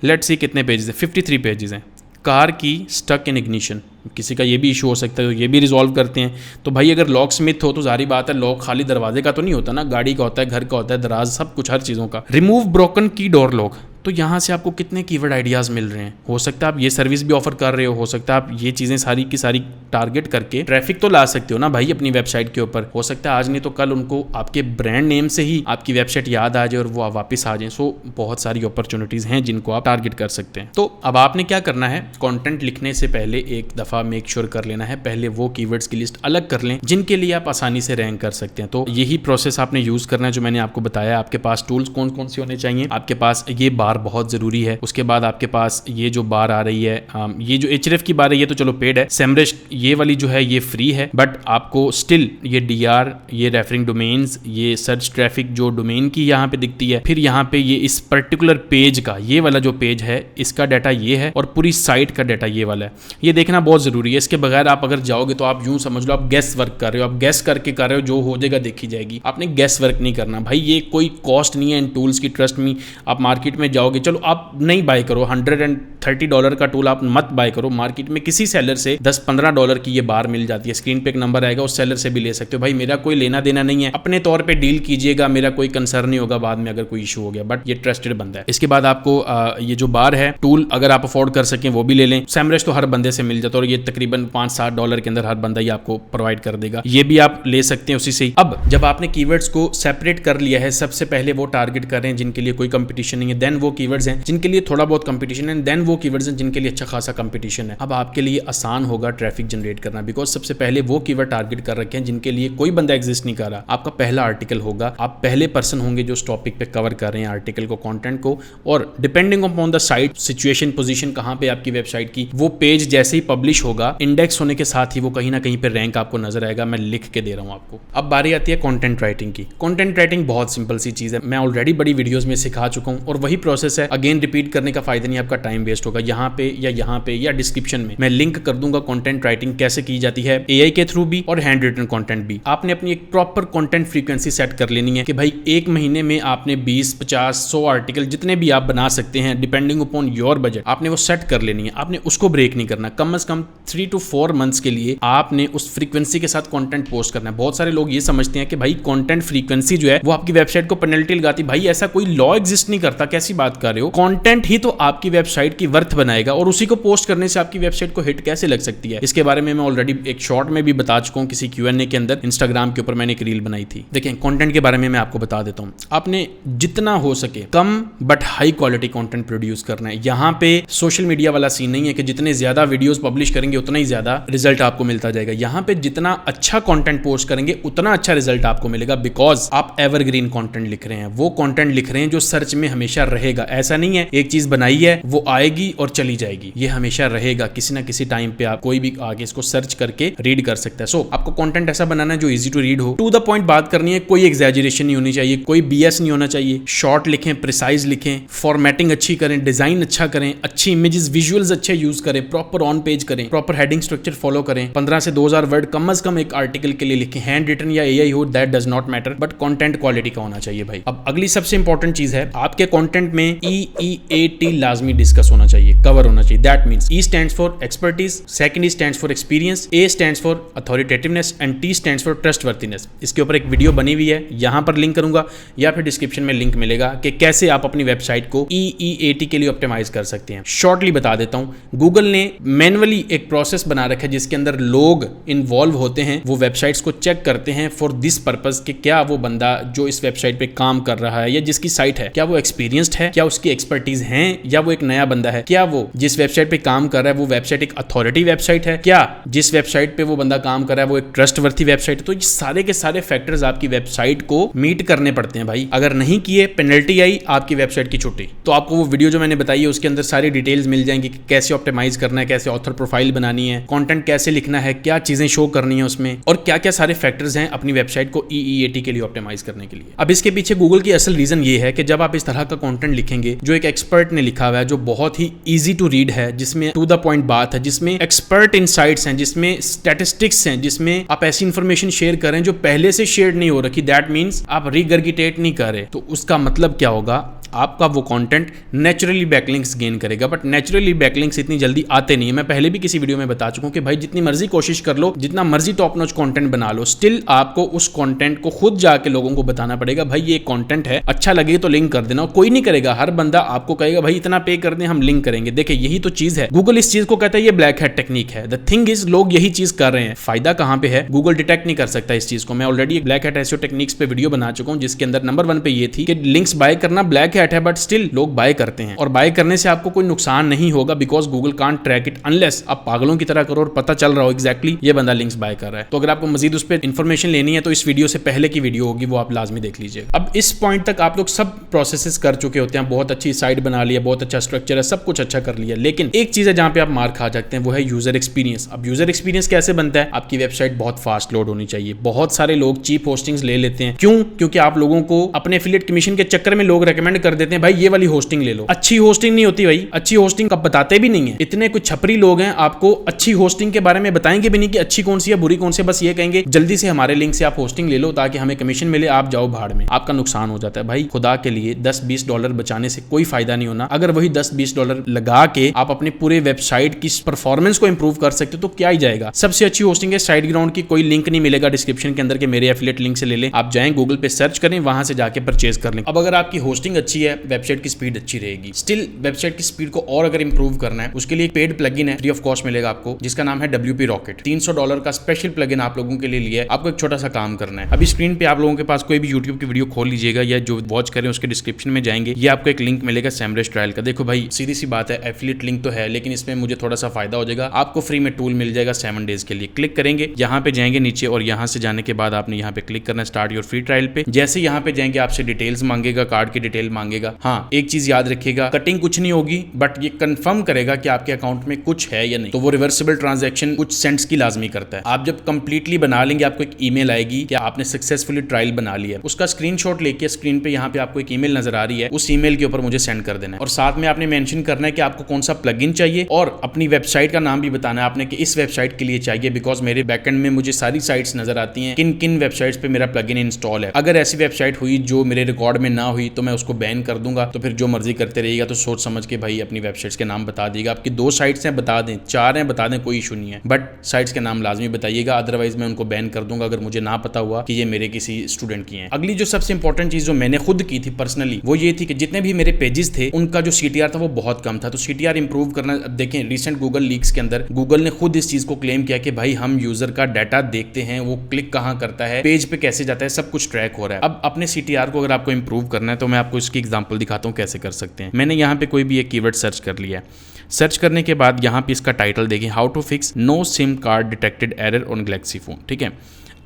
लेट्स सी कितने पेजेस हैं, 53 पेजेस हैं। कार की स्टक इन इग्निशन, किसी का ये भी इशू हो सकता है, तो ये भी रिजॉल्व करते हैं। तो भाई अगर लॉक स्मिथ हो तो जारी बात है, लॉक खाली दरवाजे का तो नहीं होता ना, गाड़ी का होता है, घर का होता है, दराज, सब कुछ, हर चीज़ों का। रिमूव ब्रोकन की डोर लॉक, तो यहाँ से आपको कितने कीवर्ड आइडियाज़ मिल रहे हैं। हो सकता है आप ये सर्विस भी ऑफर कर रहे हो सकता है आप ये चीज़ें सारी की सारी टारगेट करके ट्रैफिक तो ला सकते हो ना भाई अपनी वेबसाइट के ऊपर। हो सकता है आज नहीं तो कल उनको आपके ब्रांड नेम से ही आपकी वेबसाइट याद आ जाए और वो वापस आ जाए। सो बहुत सारी अपॉर्चुनिटीज़ हैं जिनको आप टारगेट कर सकते हैं। तो अब आपने क्या करना है, कंटेंट लिखने से पहले एक दफ़ा मेक श्योर कर लेना है, पहले वो कीवर्ड्स की लिस्ट अलग कर लें जिनके लिए आप आसानी से रैंक कर सकते हैं। तो यही प्रोसेस आपने यूज़ करना है जो मैंने आपको बताया। आपके पास टूल्स कौन कौन से होने चाहिए, आपके पास ये बार बहुत ज़रूरी है, उसके बाद आपके पास ये जो बार आ रही है, ये जो href की बार है ये तो चलो पेड है, सेमरश ये वाली जो है ये फ्री है, बट आपको स्टिल ये DR, ये रेफरिंग डोमेन्स, ये सर्च ट्रैफिक जो डोमेन की यहाँ पे दिखती है, फिर यहाँ पे ये इस पर्टिकुलर पेज का ये वाला जो पेज है इसका डाटा ये है और पूरी साइट का डाटा ये वाला है। ये देखना बहुत ज़रूरी है, इसके बगैर आप अगर जाओगे तो आप यूँ समझ लो आप गैस वर्क कर रहे हो, आप गैस करके कर रहे हो, जो हो जाएगा देखी जाएगी। आपने गैस वर्क नहीं करना भाई, ये कोई कॉस्ट नहीं है इन टूल्स की, ट्रस्ट मी। आप मार्केट में जाओगे, चलो आप नहीं बाय करो, $130 का टूल आप मत बाय करो, मार्केट में किसी सेलर से $10-15 की ये बार मिल जाती है, स्क्रीन पे एक नंबर आएगा, उस सेलर से भी ले सकते हो। भाई मेरा कोई लेना देना नहीं है, अपने तौर पे डील कीजिएगा, मेरा कोई कंसर्न नहीं होगा बाद में अगर कोई इशू हो गया, बट ये ट्रस्टेड बंदा है। इसके बाद आपको ये जो बार है टूल अगर आप अफोर्ड कर सकें वो भी ले लें। सेमरश तो हर बंदे से मिल जाता है और ये तकरीबन $5-7 के अंदर हर बंदा ही आपको प्रोवाइड कर देगा, ये भी आप ले सकते हैं उसी से ही। अब जब आपने कीवर्ड्स को सेपरेट कर लिया है, सबसे पहले वो टारगेट करें जिनके लिए कोई कंपटीशन नहीं है, देन वो कीवर्ड्स हैं जिनके लिए थोड़ा बहुत कंपटीशन है, देन वो कीवर्ड्स हैं जिनके लिए अच्छा खासा कंपटीशन है। अब आपके लिए आसान होगा ट्रैफिक जनरेट करना, बिकॉज सबसे पहले वो कीवर्ड टारगेट कर रखे हैं जिनके लिए कोई बंदा एग्जिस्ट नहीं कर रहा। आपका पहला आर्टिकल होगा, आप पहले पर्सन होंगे जो इस टॉपिक पे कवर कर रहे हैं आर्टिकल को, कंटेंट को, और depending upon the site situation position कहां पे आपकी वेबसाइट की, वो पेज जैसे ही पब्लिश होगा इंडेक्स होने के साथ ही वो कहीं ना कहीं पे रैंक आपको नजर आएगा। मैं लिख के दे रहा हूं आपको। अब बारी आती है कंटेंट राइटिंग की। कंटेंट राइटिंग बहुत सिंपल सी चीज है, मैं ऑलरेडी बड़ी वीडियोस में सिखा चुका हूं और वही प्रोसेस है, अगेन रिपीट करने का फायदा नहीं, आपका टाइम वेस्ट होगा। यहाँ पे या डिस्क्रिप्शन में मैं लिंक कर दूंगा कंटेंट राइटिंग कैसे की जाती है, एआई के थ्रू भी और हैंड रिटन कंटेंट भी। आपने अपनी एक प्रॉपर कंटेंट फ्रीक्वेंसी सेट कर लेनी है कि भाई एक महीने में आपने 20, 50, 100 आर्टिकल जितने भी आप बना सकते हैं डिपेंडिंग अपॉन योर बजट, आपने वो सेट कर लेनी है। आपने उसको ब्रेक नहीं करना। कम से कम 3 to 4 मंथ्स के लिए आपने उस फ्रीक्वेंसी के साथ कंटेंट पोस्ट करना है। बहुत सारे लोग ये समझते हैं कि भाई कंटेंट फ्रीक्वेंसी जो है वो आपकी वेबसाइट को पेनल्टी लगाती। भाई ऐसा कोई लॉ एग्जिस्ट नहीं करता, कैसी बात कर रहे हो। कंटेंट ही तो आपकी वेबसाइट की वर्थ बनाएगा और उसी को पोस्ट करने से आपकी वेबसाइट को हिट कैसे लग सकती है। इसके बारे में मैं ऑलरेडी एक शॉर्ट में भी बता चुका हूं, किसी Q&A के अंदर इंस्टाग्राम के ऊपर मैंने एक रील बनाई थी। देखें कंटेंट के बारे में मैं आपको बता देता हूं। आपने जितना हो सके कम but high quality content produce करना है। यहां पे सोशल मीडिया वाला सीन नहीं है कि जितने ज्यादा वीडियोस पब्लिश करेंगे उतना ही ज्यादा रिजल्ट आपको मिलता जाएगा। यहां पे जितना अच्छा कंटेंट पोस्ट करेंगे उतना अच्छा रिजल्ट आपको मिलेगा, बिकॉज आप एवरग्रीन कंटेंट लिख रहे हैं। वो कंटेंट लिख रहे हैं जो सर्च में हमेशा रहेगा। ऐसा नहीं है एक चीज बनाई है वो आएगी और चली जाएगी, ये हमेशा रहेगा। किसी ना किसी टाइम पे आप कोई भी आगे इसको सर्च करके रीड कर सकता है। सो आपको कंटेंट ऐसा बनाना है जो इजी टू रीड हो, टू द पॉइंट बात करनी है, कोई एग्जैजरेशन नहीं होनी चाहिए, कोई BS नहीं होना चाहिए। शॉर्ट लिखें, प्रिसाइज लिखें, फॉर्मेटिंग अच्छी करें, डिजाइन अच्छा करें, अच्छी इमेजेस विजुअल्स अच्छे यूज करें, प्रॉपर ऑन पेज करें, प्रॉपर हेडिंग स्ट्रक्चर फॉलो करें। 15 से 2000 वर्ड कम से कम एक आर्टिकल के लिए लिखें। हैंड रिटन या AI हो that does not matter, but content quality का होना चाहिए भाई। अब अगली सबसे इंपॉर्टेंट चीज है, आपके कंटेंट में EEAT लाजमी डिस्कस होना चाहिए, कवर होना चाहिए। That means E stands for expertise, second E stands for experience, A stands for authoritativeness and T stands for trustworthiness. इसके ऊपर एक वीडियो बनी हुई है, यहां पर लिंक करूंगा या फिर डिस्क्रिप्शन में लिंक मिलेगा कि कैसे आप अपनी वेबसाइट को EEAT के लिए ऑप्टिमाइज कर सकते हैं। शॉर्टली बता देता हूं, गूगल ने मैन्युअली एक प्रोसेस बना रखा है जिसके अंदर लोग इन्वॉल्व होते हैं, वो वेबसाइट्स को चेक करते हैं फॉर दिस पर्पस कि क्या वो बंदा जो इस वेबसाइट पे काम कर रहा है या जिसकी साइट है, क्या वो एक्सपीरियंस्ड है, क्या उसकी एक्सपर्टीज है, या वो एक नया बंदा है, क्या वो जिस वेबसाइट पे काम कर रहा है वो वेबसाइट एक अथॉरिटी वेबसाइट है, क्या जिस वेबसाइट पे वो बंदा काम कर रहा है वो एक ट्रस्टवर्थी वेबसाइट है। तो ये सारे के सारे फैक्टर्स आपकी वेबसाइट को मीट करने पड़ते हैं भाई। अगर नहीं किए पेनल्टी आई, आपकी वेबसाइट की छुट्टी। तो आपको वो वीडियो जो मैंने बताई है उसके अंदर सारी डिटेल्स मिल जाएंगी कि कैसे ऑप्टिमाइज करना है, कैसे ऑथर प्रोफाइल बनानी है, कंटेंट कैसे लिखना है, क्या चीजें शो करनी है उसमें, और क्या क्या सारे फैक्टर्स हैं अपनी वेबसाइट को EEAT के लिए ऑप्टिमाइज करने के लिए। अब इसके पीछे गूगल की असल रीजन ये है कि जब आप इस तरह का कंटेंट लिखेंगे जो एक एक्सपर्ट ने लिखा हुआ है, जो बहुत ही इजी टू रीड है, जिसमें टू द पॉइंट बात है, जिसमें एक्सपर्ट इनसाइट्स हैं, जिसमें स्टैटिस्टिक्स हैं, जिसमें आप ऐसी इंफॉर्मेशन शेयर करें जो पहले से शेयर नहीं हो रखी, दैट मींस आप रिगर्गिटेट नहीं कर रहे, तो उसका मतलब क्या होगा, आपका वो कंटेंट नेचुरली बैकलिंक्स गेन करेगा। बट नेचुरली बैकलिंक्स इतनी जल्दी आते नहीं है। मैं पहले भी किसी वीडियो में बता चुका हूं कि भाई जितनी मर्जी कोशिश कर लो, जितना मर्जी टॉप नॉच कंटेंट बना लो, स्टिल आपको उस कंटेंट को खुद जाके लोगों को बताना पड़ेगा, भाई ये कंटेंट है, अच्छा लगे तो लिंक कर देना। कोई नहीं करेगा, हर बंदा आपको कहेगा भाई इतना पे कर दें हम लिंक करेंगे। देखिए यही तो चीज है, गूगल इस चीज को कहता है ये ब्लैक हैट टेक्निक है। द थिंग इज लोग यही चीज कर रहे हैं, फायदा कहां पे है, गूगल डिटेक्ट नहीं कर सकता इस चीज को। मैं ऑलरेडी एक ब्लैक हैट एसईओ टेक्निक्स पे वीडियो बना चुका हूं जिसके अंदर नंबर 1 पे ये थी कि लिंक्स बाय करना ब्लैक हैट है, बट स्टिल लोग बाय करते हैं, और बाय करने से आपको कोई नुकसान नहीं होगा because Google can't track it unless आप पागलों की तरह करो और पता चल रहा हो एग्जैक्टली ये बंदा लिंक्स बाय कर रहा है। तो अगर आपको मजीद उस पर इंफॉर्मेशन लेनी है तो इस वीडियो से पहले की वीडियो होगी, वो आप लाजमी देख लीजिएगा। अब इस पॉइंट तक आप लोग सब प्रोसेसेस कर चुके होते हैं, बहुत अच्छी साइट बना लिया, बहुत अच्छा स्ट्रक्चर है, सब कुछ अच्छा कर लिया, लेकिन एक चीज है जहां पे आप मार खा जाते हैं, वो है यूजर एक्सपीरियंस। अब यूजर एक्सपीरियंस कैसे बनता है, आपकी वेबसाइट बहुत फास्ट लोड होनी चाहिए। बहुत सारे लोग चीप होस्टिंग्स ले लेते हैं, क्यों? क्योंकि आप लोगों को अपने एफिलिएट कमीशन के चक्कर में लोग रेकमेंड कर देते हैं, भाई ये वाली होस्टिंग ले लो। अच्छी होस्टिंग नहीं होती भाई, अच्छी होस्टिंग कब बताते भी नहीं है। इतने कुछ छपरी लोग हैं, आपको अच्छी होस्टिंग के बारे में बताएंगे भी नहीं कि अच्छी कौन सी है बुरी कौन सी है, बस ये कहेंगे जल्दी से हमारे लिंक से आप होस्टिंग ले लो ताकि हमें कमीशन मिले, आप जाओ भाड़ में। आपका नुकसान हो जाता है भाई। खुदा के लिए $10-20 बचाने से कोई फायदा नहीं होना। अगर वही $10-20 लगा के आप अपने पूरे वेबसाइट की परफॉर्मेंस को इंप्रूव कर सकते हो तो क्या ही जाएगा। सबसे अच्छी होस्टिंग है साइटग्राउंड की, कोई लिंक नहीं मिलेगा डिस्क्रिप्शन के अंदर के मेरे एफिलिएट लिंक से ले लें, आप जाएं गूगल पे सर्च करें, वहां से जाके परचेज कर लें। अब अगर आपकी होस्टिंग अच्छी है, वेबसाइट की स्पीड अच्छी रहेगी। स्टिल वेबसाइट की स्पीड को और अगर इंप्रूव करना है, उसके लिए एक पेड प्लगइन है, फ्री ऑफ कॉस्ट मिलेगा आपको, जिसका नाम है WP रॉकेट। $300 का स्पेशल प्लगइन आप लोगों के लिए लिया है। आपको एक छोटा सा काम करना है, अभी स्क्रीन पे आप लोगों के पास कोई भी YouTube की वीडियो खोल लीजिएगा या जो वॉच करें उसके डिस्क्रिप्शन में जाएंगे, ये आपको एक लिंक मिलेगा सैमरेज ट्रायल का। देखो भाई सीधी सी बात है, एफिलिएट लिंक तो है लेकिन इसमें मुझे थोड़ा सा फायदा हो जाएगा। आपको फ्री में टूल मिल जाएगा 7 डेज के लिए। क्लिक करेंगे, यहाँ पे जाएंगे नीचे और यहाँ से जाने के बाद आपने यहाँ पे क्लिक करना है स्टार्ट योर फ्री ट्रायल पे। जैसे यहाँ पे जाएंगे आपसे डिटेल्स मांगेगा, कार्ड की डिटेल मांगेगा। हाँ एक चीज याद रखिएगा, कटिंग कुछ नहीं होगी, बट ये कंफर्म करेगा कि आपके अकाउंट में कुछ है या नहीं। तो वो रिवर्सिबल ट्रांजैक्शन कुछ सेंट्स की लाजमी करता है। आप जब कंप्लीटली बना लेंगे आपको एक ईमेल आएगी कि आपने सक्सेसफुली ट्रायल बना लिया। उसका स्क्रीनशॉट लेके स्क्रीन पे यहाँ पे आपको एक ईमेल नजर आ रही है, उस ईमेल ईमेल के ऊपर मुझे सेंड कर देना है। और साथ में आपने मेंशन करना है कि आपको कौन सा प्लगइन चाहिए और अपनी वेबसाइट का नाम भी बताना है आपने कि इस वेबसाइट के लिए चाहिए, बिकॉज मेरे बैकएंड में मुझे सारी साइट्स नजर आती हैं किन किन वेबसाइट्स पे मेरा प्लगइन इंस्टॉल है। अगर ऐसी वेबसाइट हुई जो मेरे रिकॉर्ड में ना हुई तो मैं उसको बैन कर दूंगा, तो फिर जो मर्जी करते रहिएगा। तो सोच समझ के भाई अपनी वेबसाइट्स के नाम बता दीजिएगा। आपकी 2 साइट्स हैं बता दें, 4 हैं बता दें, कोई इशू नहीं है, बट साइट्स के नाम लाजमी बताइएगा, अदरवाइज मैं उनको बैन कर दूंगा अगर मुझे ना पता हुआ कि ये मेरे किसी स्टूडेंट की हैं। अगली जो सबसे इंपॉर्टेंट चीज जो मैंने खुद की थी पर्सनली वो ये थी कि जितने भी मेरे पेजेस थे उनका जो CTR था वो बहुत कम था। तो CTR इंप्रूव करना, अब देखें रिसेंट गूगल लीक्स के अंदर गूगल ने खुद इस चीज को क्लेम किया कि भाई हम यूजर का डाटा देखते हैं, वो क्लिक कहां करता है, पेज पे कैसे जाता है, सब कुछ ट्रैक हो रहा है। अब अपने CTR को अगर आपको इंप्रूव करना है तो मैं आपको इसकी एग्जांपल दिखाता हूं कैसे कर सकते हैं। मैंने यहाँ पे कोई भी एक कीवर्ड सर्च कर लिया है। सर्च करने के बाद यहाँ पे इसका टाइटल देखें, how to fix no SIM card detected error on Galaxy phone. ठीक है,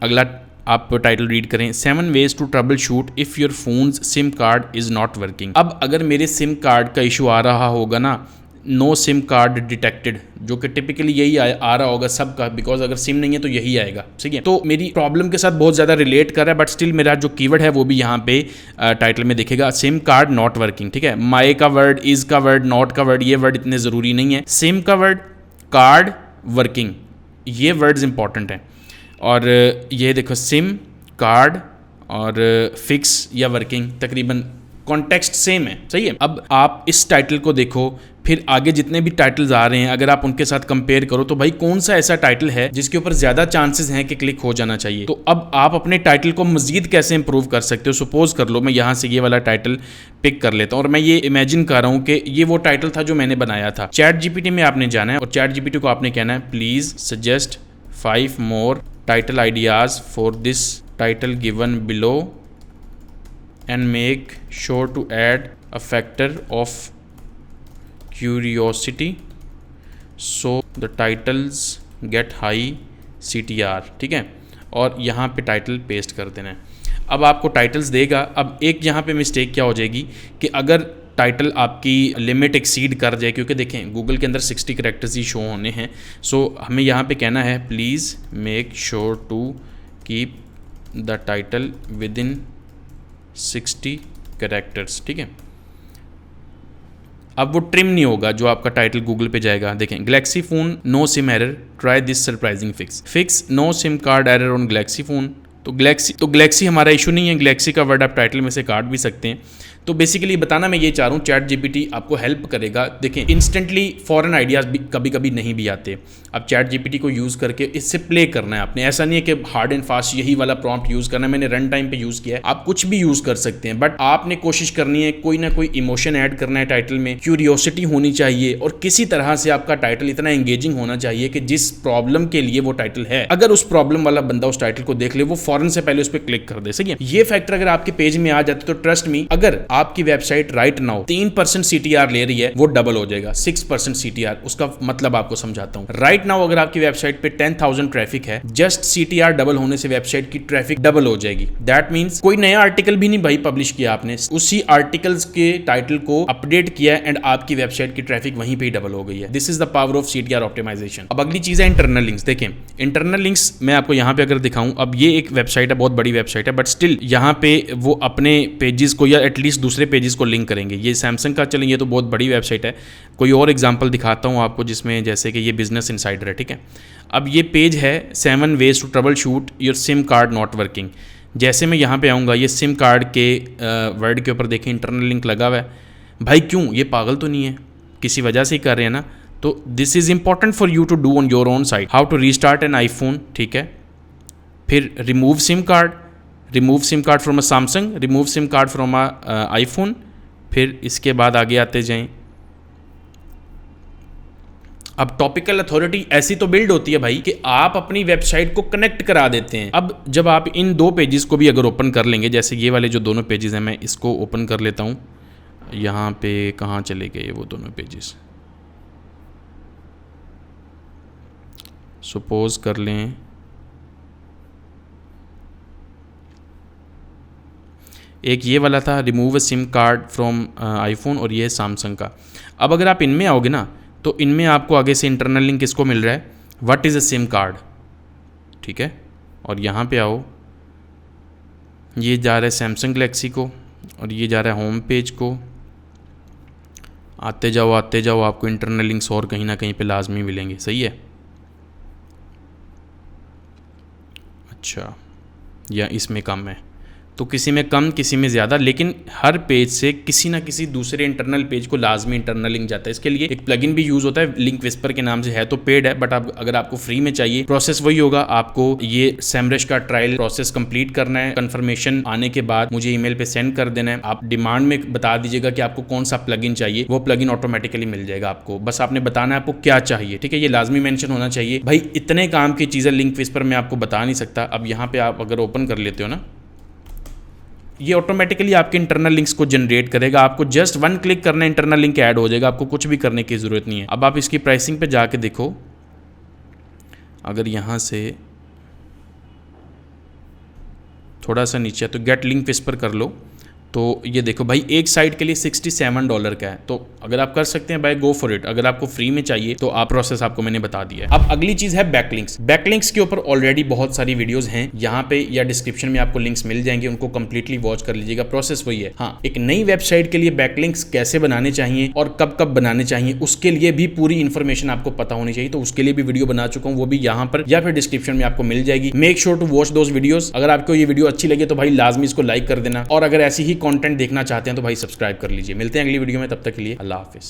अगला आप टाइटल रीड करें, 7 ways to troubleshoot if your phone SIM card is not working. अब अगर मेरे सिम कार्ड का इशू आ रहा होगा ना, नो सिम कार्ड डिटेक्टेड, जो कि टिपिकली यही आ रहा होगा सबका, बिकॉज अगर सिम नहीं है तो यही आएगा। ठीक है, तो मेरी प्रॉब्लम के साथ बहुत ज़्यादा रिलेट कर रहा है, बट स्टिल मेरा जो कीवर्ड है वो भी यहाँ पे टाइटल में दिखेगा, सिम कार्ड नॉट वर्किंग। ठीक है, माई का वर्ड, इज का वर्ड, नॉट का वर्ड, ये वर्ड इतने ज़रूरी नहीं है। सिम का वर्ड, कार्ड, वर्किंग, ये वर्ड्स इंपॉर्टेंट हैं। और ये देखो सिम, कार्ड और फिक्स या वर्किंग तकरीबन कॉन्टेक्स्ट सेम है। सही है। अब आप इस टाइटल को देखो, फिर आगे जितने भी टाइटल्स आ रहे हैं अगर आप उनके साथ कंपेयर करो तो भाई कौन सा ऐसा टाइटल है जिसके ऊपर ज़्यादा चांसेस हैं कि क्लिक हो जाना चाहिए। तो अब आप अपने टाइटल को मजीद कैसे इंप्रूव कर सकते हो। सपोज कर लो मैं यहाँ से ये वाला टाइटल पिक कर लेता हूँ और मैं ये इमेजिन कर रहा हूँ कि ये वो टाइटल था जो मैंने बनाया था। ChatGPT में आपने जाना है और ChatGPT को आपने कहना है please suggest 5 more title ideas for this title given below and make sure to add a factor of curiosity so the titles get high CTR। ठीक है, और यहाँ पे टाइटल पेस्ट कर देना है। अब आपको टाइटल्स देगा। अब एक यहाँ पे मिस्टेक क्या हो जाएगी कि अगर टाइटल आपकी लिमिट एक्सीड कर जाए, क्योंकि देखें गूगल के अंदर 60 कैरेक्टर्स ही शो होने हैं। सो हमें यहाँ पे कहना है please make sure to keep the title within 60 characters. ठीक है, अब वो ट्रिम नहीं होगा जो आपका टाइटल गूगल पे जाएगा। देखें Galaxy phone no SIM error, try this surprising fix no SIM card error on Galaxy phone. तो गैलेक्सी हमारा इशू नहीं है, गैलेक्सी का वर्ड आप टाइटल में से काट भी सकते हैं। तो बेसिकली बताना मैं ये चाह रहा हूँ ChatGPT आपको हेल्प करेगा। देखें इंस्टेंटली फॉरेन आइडियाज़ भी कभी कभी नहीं भी आते। अब ChatGPT को यूज़ करके इससे प्ले करना है आपने। ऐसा नहीं है कि हार्ड एंड फास्ट यही वाला प्रॉम्प्ट यूज़ करना है, मैंने रन टाइम पे यूज़ किया है। आप कुछ भी यूज़ कर सकते हैं, बट आपने कोशिश करनी है कोई ना कोई इमोशन ऐड करना है टाइटल में, क्यूरियोसिटी होनी चाहिए और किसी तरह से आपका टाइटल इतना एंगेजिंग होना चाहिए कि जिस प्रॉब्लम के लिए वो टाइटल है, अगर उस प्रॉब्लम वाला बंदा उस टाइटल को देख ले वो फॉरन से पहले उस पर क्लिक कर दे। सही है, ये फैक्टर अगर आपके पेज में आ जाते तो ट्रस्ट मी, अगर आपकी वेबसाइट राइट नाउ 3% CTR ले रही है वो डबल हो जाएगा 6% CTR। उसका मतलब आपको समझाता हूं। राइट नाउ अगर आपकी वेबसाइट पे 10,000 ट्रैफिक है, जस्ट CTR डबल होने से वेबसाइट की ट्रैफिक डबल हो जाएगी। दैट मींस कोई नया आर्टिकल भी नहीं भाई पब्लिश किया आपने, उसी आर्टिकल्स के टाइटल को अपडेट किया एंड आपकी वेबसाइट की ट्रैफिक वहीं पे ही डबल हो गई है। This is the power of CTR optimisation. अब अगली चीज है इंटरनल लिंक्स। देखें इंटरनल लिंक्स मैं आपको यहाँ पे अगर दिखाऊं, अब ये एक वेबसाइट है, बहुत बड़ी वेबसाइट है, बट स्टिल यहाँ पे वो अपने पेजेस को या एटलीस्ट दूसरे पेजेस को लिंक करेंगे। ये सैमसंग का चलें, ये तो बहुत बड़ी वेबसाइट है। कोई और एग्जांपल दिखाता हूँ आपको जिसमें जैसे कि ये बिजनेस इनसाइडर है। ठीक है, अब ये पेज है 7 ways to troubleshoot your SIM card not working. जैसे मैं यहाँ पे आऊँगा, ये सिम कार्ड के वर्ड के ऊपर देखें इंटरनल लिंक लगा हुआ है। भाई क्यों, ये पागल तो नहीं है, किसी वजह से ही कर रहे हैं ना। तो this is important for you to do on your own site. How to restart an iPhone. ठीक है, फिर remove SIM card from a Samsung, remove SIM card from a iPhone. फिर इसके बाद आगे आते जाएं। अब टॉपिकल अथॉरिटी ऐसी तो बिल्ड होती है भाई कि आप अपनी वेबसाइट को कनेक्ट करा देते हैं। अब जब आप इन 2 पेजेस को भी अगर ओपन कर लेंगे, जैसे ये वाले जो दोनों पेजेस हैं, मैं इसको ओपन कर लेता हूँ। यहाँ पे कहाँ चले गए वो दोनों पेजेस, सपोज कर लें एक ये वाला था remove SIM card from iPhone और ये है सैमसंग का। अब अगर आप इनमें आओगे ना तो इनमें आपको आगे से इंटरनल लिंक किसको मिल रहा है, what is a SIM card. ठीक है, और यहाँ पे आओ, ये जा रहा है सैमसंग गैलेक्सी को और ये जा रहा है होम पेज को। आते जाओ, आपको इंटरनल लिंक्स और कहीं ना कहीं पे लाजमी मिलेंगे। सही है। अच्छा, या इसमें कम है, तो किसी में कम किसी में ज़्यादा, लेकिन हर पेज से किसी ना किसी दूसरे इंटरनल पेज को लाजमी इंटरनल लिंक जाता है। इसके लिए एक प्लगइन भी यूज़ होता है, लिंक विस्पर के नाम से है, तो पेड है, बट आप अगर आपको फ्री में चाहिए, प्रोसेस वही होगा, आपको ये सेमरश का ट्रायल प्रोसेस कंप्लीट करना है, कंफर्मेशन आने के बाद मुझे ईमेल पे सेंड कर देना है। आप डिमांड में बता दीजिएगा कि आपको कौन सा प्लगइन चाहिए, वो प्लगइन ऑटोमेटिकली मिल जाएगा आपको। बस आपने बताना है आपको क्या चाहिए, ठीक है। ये लाजमी मेंशन होना चाहिए भाई। इतने काम की चीज़ें लिंक विस्पर में आपको बता नहीं सकता। अब यहाँ पे आप अगर ओपन कर लेते हो ना, ये ऑटोमेटिकली आपके इंटरनल लिंक्स को जनरेट करेगा। आपको जस्ट 1 क्लिक करना, इंटरनल लिंक ऐड हो जाएगा, आपको कुछ भी करने की ज़रूरत नहीं है। अब आप इसकी प्राइसिंग पे जाके देखो, अगर यहाँ से थोड़ा सा नीचे तो गेट लिंक विस्पर कर लो, तो ये देखो भाई एक साइट के लिए $67 का है। तो अगर आप कर सकते हैं भाई, गो फॉर इट। अगर आपको फ्री में चाहिए तो आप प्रोसेस आपको मैंने बता दिया है। अब अगली चीज है बैकलिंक्स। बैकलिंक्स के ऊपर ऑलरेडी बहुत सारी वीडियोस हैं, यहाँ पे या डिस्क्रिप्शन में आपको लिंक्स मिल जाएंगे, उनको कंप्लीटली वॉच कर लीजिएगा। प्रोसेस वही है। हाँ, एक नई वेबसाइट के लिए बैकलिंक्स कैसे बनाने चाहिए और कब कब बनाने चाहिए, उसके लिए भी पूरी इन्फॉर्मेशन आपको पता होनी चाहिए। तो उसके लिए भी वीडियो बना चुका हूँ, वो भी यहाँ पर या फिर डिस्क्रिप्शन में आपको मिल जाएगी। Make sure to watch those videos. अगर आपको ये वीडियो अच्छी लगे तो भाई लाजमी इसको लाइक कर देना, और अगर ऐसी ही कंटेंट देखना चाहते हैं तो भाई सब्सक्राइब कर लीजिए। मिलते हैं अगली वीडियो में, तब तक के लिए अल्लाह हाफिज।